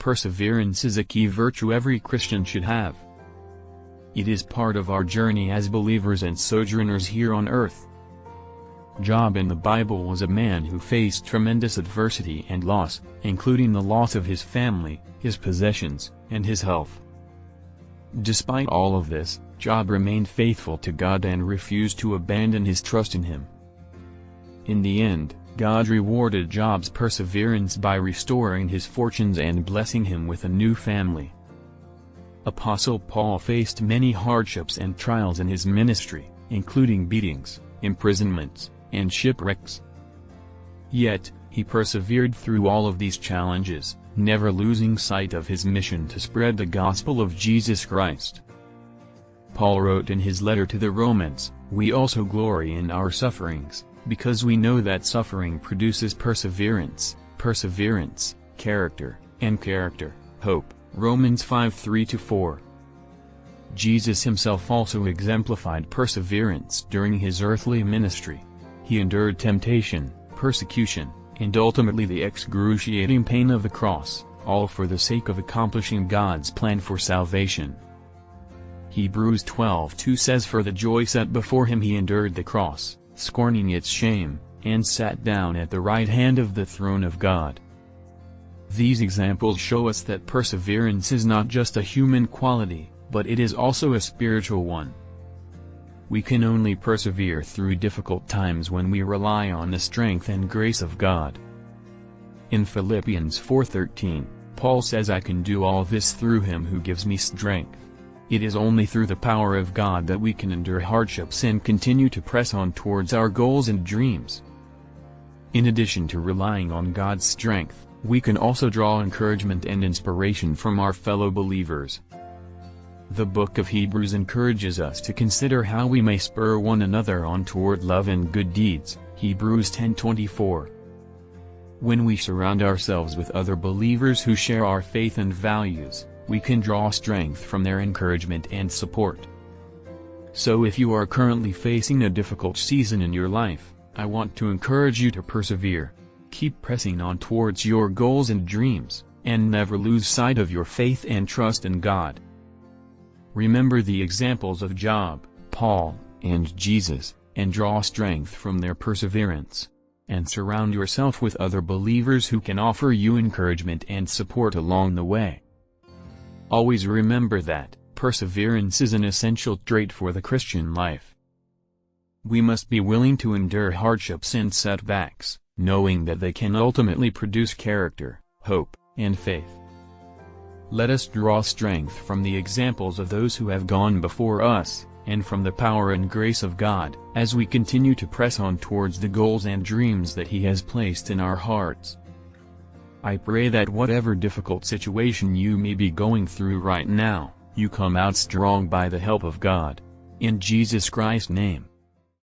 Perseverance is a key virtue every Christian should have. It is part of our journey as believers and sojourners here on earth. Job in the Bible was a man who faced tremendous adversity and loss, including the loss of his family, his possessions, and his health. Despite all of this, Job remained faithful to God and refused to abandon his trust in Him. In the end, God rewarded Job's perseverance by restoring his fortunes and blessing him with a new family. Apostle Paul faced many hardships and trials in his ministry, including beatings, imprisonments, and shipwrecks. Yet, he persevered through all of these challenges, never losing sight of his mission to spread the gospel of Jesus Christ. Paul wrote in his letter to the Romans, "We also glory in our sufferings, because we know that suffering produces perseverance, perseverance, character, and character, hope." Romans 5:3-4. Jesus himself also exemplified perseverance during his earthly ministry. He endured temptation, persecution, and ultimately the excruciating pain of the cross, all for the sake of accomplishing God's plan for salvation. Hebrews 12:2 says, "For the joy set before him he endured the cross, scorning its shame, and sat down at the right hand of the throne of God." These examples show us that perseverance is not just a human quality, but it is also a spiritual one. We can only persevere through difficult times when we rely on the strength and grace of God. In Philippians 4:13, Paul says, "I can do all this through him who gives me strength." It is only through the power of God that we can endure hardships and continue to press on towards our goals and dreams. In addition to relying on God's strength, we can also draw encouragement and inspiration from our fellow believers. The book of Hebrews encourages us to consider how we may spur one another on toward love and good deeds, Hebrews 10:24. When we surround ourselves with other believers who share our faith and values, we can draw strength from their encouragement and support. So if you are currently facing a difficult season in your life, I want to encourage you to persevere. Keep pressing on towards your goals and dreams, and never lose sight of your faith and trust in God. Remember the examples of Job, Paul, and Jesus, and draw strength from their perseverance. And surround yourself with other believers who can offer you encouragement and support along the way. Always remember that perseverance is an essential trait for the Christian life. We must be willing to endure hardships and setbacks, knowing that they can ultimately produce character, hope, and faith. Let us draw strength from the examples of those who have gone before us, and from the power and grace of God, as we continue to press on towards the goals and dreams that He has placed in our hearts. I pray that whatever difficult situation you may be going through right now, you come out strong by the help of God. In Jesus Christ's name.